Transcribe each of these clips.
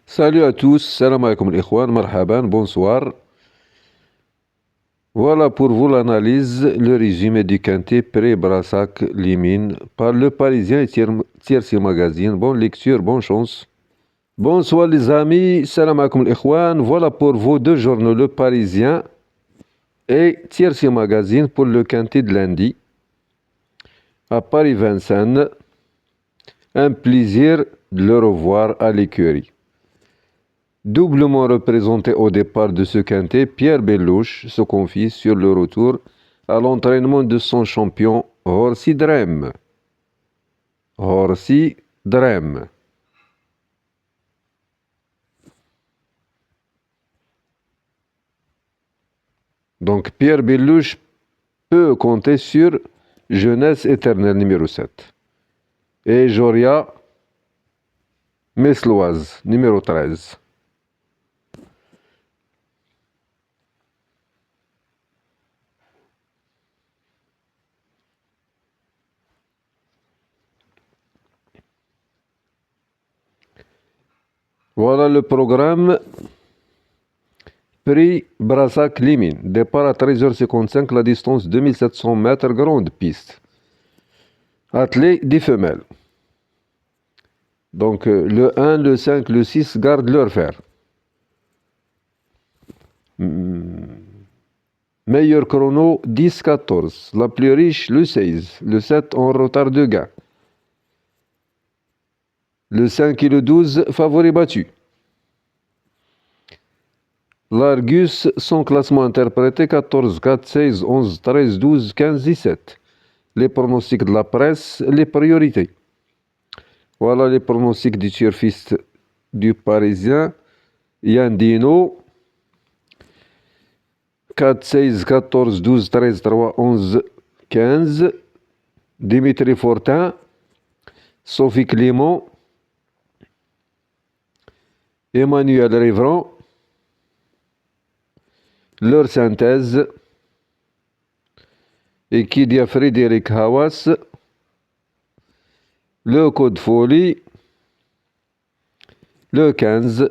Salut à tous, salam alaikum l'ikhwan, marhaban, bonsoir. Voilà pour vous l'analyse, le résumé du quintet pré-Brassac Limine par le Parisien et Tiercy Magazine. Bonne lecture, bonne chance. Bonsoir les amis, salam alaikum l'ikhwan. Voilà pour vos deux journaux, le Parisien et Tiercy Magazine pour le quintet de lundi. À Paris-Vincennes, un plaisir de le revoir à l'écurie. Doublement représenté au départ de ce quintet, Pierre Bellouche se confie sur le retour à l'entraînement de son champion Horsi Drem. Horsi Drem. Donc Pierre Bellouche peut compter sur Jeunesse éternelle numéro 7. Et Joria Mesloise numéro 13. Voilà le programme. Prix Brassac Limine. Départ à 13h55, la distance 2700 mètres, grande piste. Attelé 10 femelles. Donc le 1, le 5, le 6 gardent leur fer. Meilleur chrono 10-14. La plus riche le 16. Le 7 en retard de gain. Le 5 et le 12 favoris battus. L'Argus, son classement interprété 14, 4, 16, 11, 13, 12, 15, 17. Les pronostics de la presse, les priorités. Voilà les pronostics du turfiste du Parisien. Yann Dino. 4, 16, 14, 12, 13, 3, 11, 15. Dimitri Fortin. Sophie Clément. Emmanuel Rivron. Leur synthèse. Et qui dit Frédéric Hawass. Le code folie. Le 15.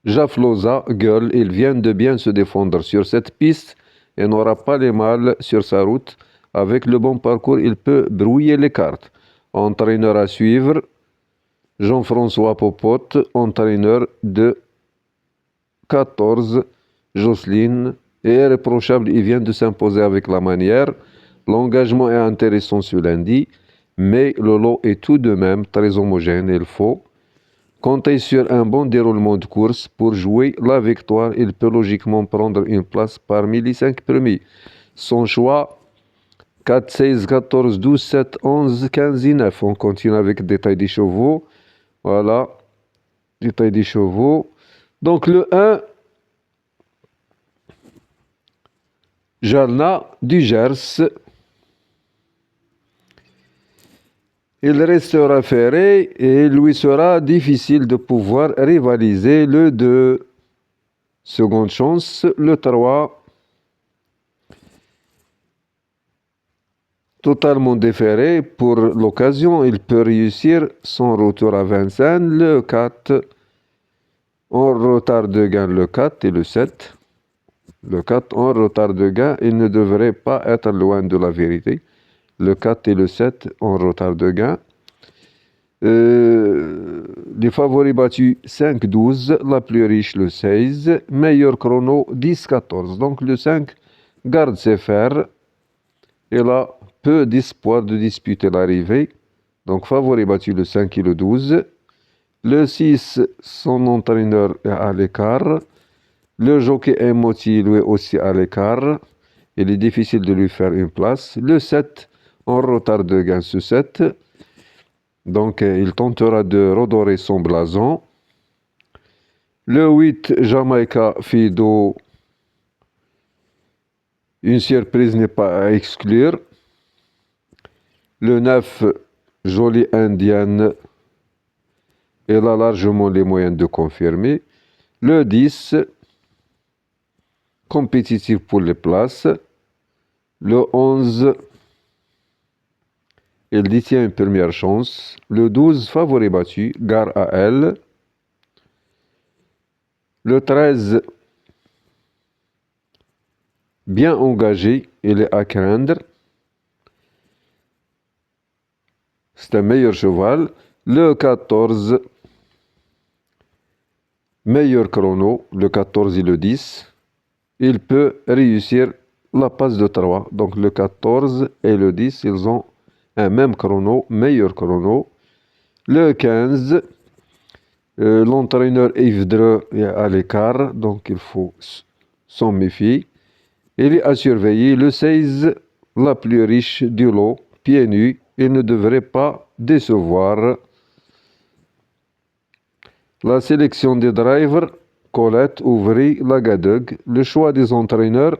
Jafloza gueule, il vient de bien se défendre sur cette piste et n'aura pas les mal sur sa route. Avec le bon parcours, il peut brouiller les cartes. Entraîneur à suivre, Jean-François Popote, entraîneur de 14, Jocelyne, est irréprochable, il vient de s'imposer avec la manière. L'engagement est intéressant ce lundi, mais le lot est tout de même très homogène, il faut comptez sur un bon déroulement de course pour jouer la victoire. Il peut logiquement prendre une place parmi les 5 premiers. Son choix 4, 16, 14, 12, 7, 11, 15 et 9. On continue avec le détail des chevaux. Voilà, détail des chevaux. Donc le 1, Jalna du Gers. Il restera ferré et il lui sera difficile de pouvoir rivaliser le 2. Seconde chance, le 3. Totalement déféré pour l'occasion, il peut réussir son retour à Vincennes, le 4. En retard de gain, le 4 et le 7. Le 4 en retard de gain, il ne devrait pas être loin de la vérité. Le 4 et le 7 en retard de gain. Les favoris battus 5-12, la plus riche le 16, meilleur chrono 10-14. Donc le 5 garde ses fers et là, peu d'espoir de disputer l'arrivée. Donc favori battu le 5 et le 12. Le 6, son entraîneur est à l'écart. Le jockey Emoti, lui aussi à l'écart. Il est difficile de lui faire une place. Le 7, en retard de gain ce 7. Donc, il tentera de redorer son blason. Le 8, Jamaica Fido. Une surprise n'est pas à exclure. Le 9, Jolie Indienne. Elle a largement les moyens de confirmer. Le 10, compétitif pour les places. Le 11, il détient une première chance. Le 12, favori battu, gare à elle. Le 13, bien engagé, il est à craindre. C'est un meilleur cheval. Le 14, meilleur chrono. Le 14 et le 10. Il peut réussir la passe de 3. Donc le 14 et le 10, ils ont un même chrono, meilleur chrono. Le 15, l'entraîneur Yves Dreux est à l'écart, donc il faut s'en méfier. Il est à surveiller. Le 16, la plus riche du lot, pieds nus. Il ne devrait pas décevoir. La sélection des drivers, Colette, Ouvry, Lagadeg. Le choix des entraîneurs,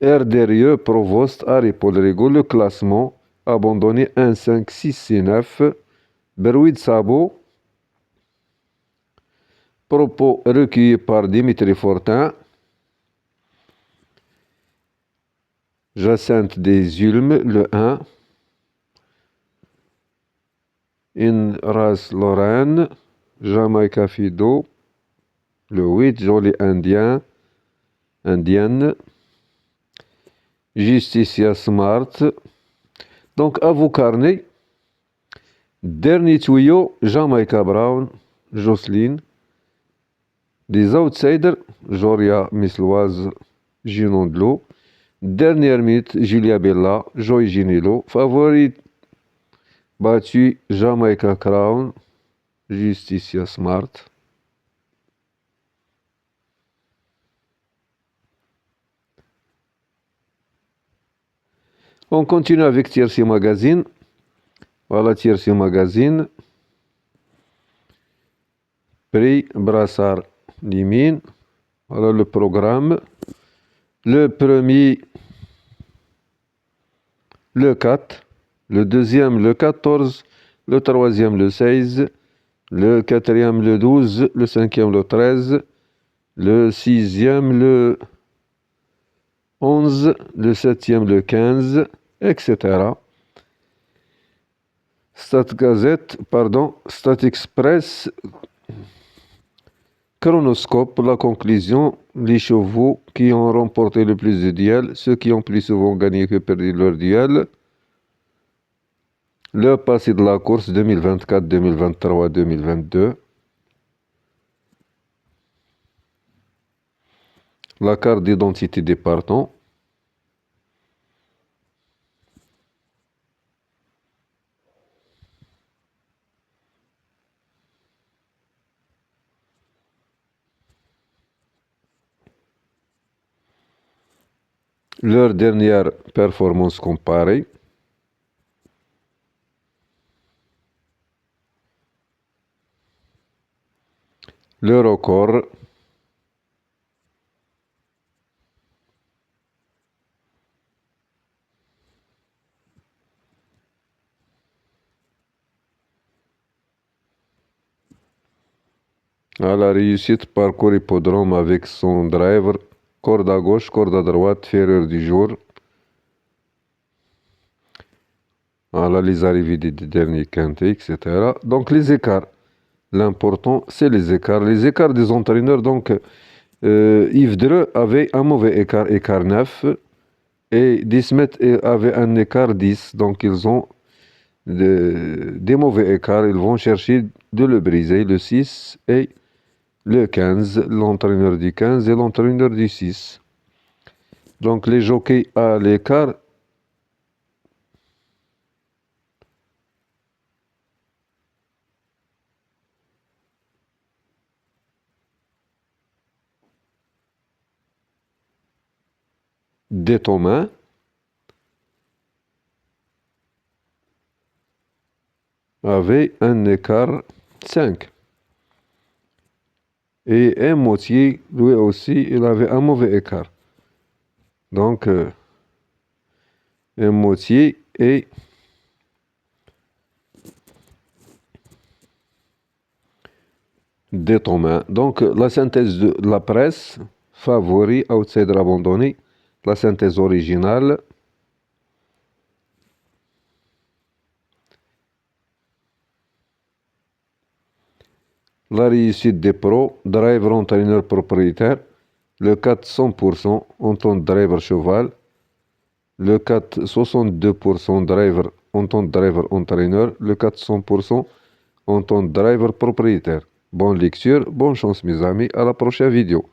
Erdérieux, Provost, Harry Polrego. Le classement, abandonné 1, 5, 6, 6, 9. Berouid Sabo. Propos recueillis par Dimitri Fortin. Jacinthe des Ulmes, le 1. In Ras Lorraine, Jamaïca Fido, le 8. Joli Indien, Indienne. Justicia Smart. Donc, à vos carnets, dernier tuyau, Jamaica Brown, Jocelyne. Des outsiders, Joria Misloise, Ginon de l'eau. Dernière minute, Julia Bella, Joy Ginello. Favori battu, Jamaica Crown, Justicia Smart. On continue avec Tiercy Magazine. Voilà Tiercy Magazine. Prix Brassard Limine. Voilà le programme. Le premier, le 4. Le deuxième, le 14. Le troisième, le 16. Le quatrième, le 12. Le cinquième, le 13. Le sixième, le 11. Le septième, le 15, etc. Stat Gazette, pardon, Stat Express, Chronoscope, la conclusion, les chevaux qui ont remporté le plus de duels, ceux qui ont plus souvent gagné que perdu leur duel, le passé de la course 2024, 2023, 2022, la carte d'identité des partants, leur dernière performance comparée, le record, à la réussite parcours hippodrome avec son driver, corde à gauche, corde à droite, ferreur du jour. Voilà les arrivées des derniers quintés, etc. Donc les écarts. L'important, c'est les écarts. Les écarts des entraîneurs, donc Yves Dreux avait un mauvais écart, écart 9, et Dismet avait un écart 10. Donc ils ont des mauvais écarts. Ils vont chercher de le briser, le 6 et le 15, l'entraîneur du 15 et l'entraîneur du 6. Donc les jockeys à l'écart. Dès ton main, avait un écart 5. Et un moitié, lui aussi, il avait un mauvais écart. Donc, un moitié et dès ton main. Donc, la synthèse de la presse, favori, outsider abandonné, la synthèse originale. La réussite des pros, driver entraîneur propriétaire. Le 4, 100%, en tant que driver cheval. Le 4, 62%, driver en tant que driver entraîneur. Le 4, 100%, en tant que driver propriétaire. Bonne lecture, bonne chance mes amis, à la prochaine vidéo.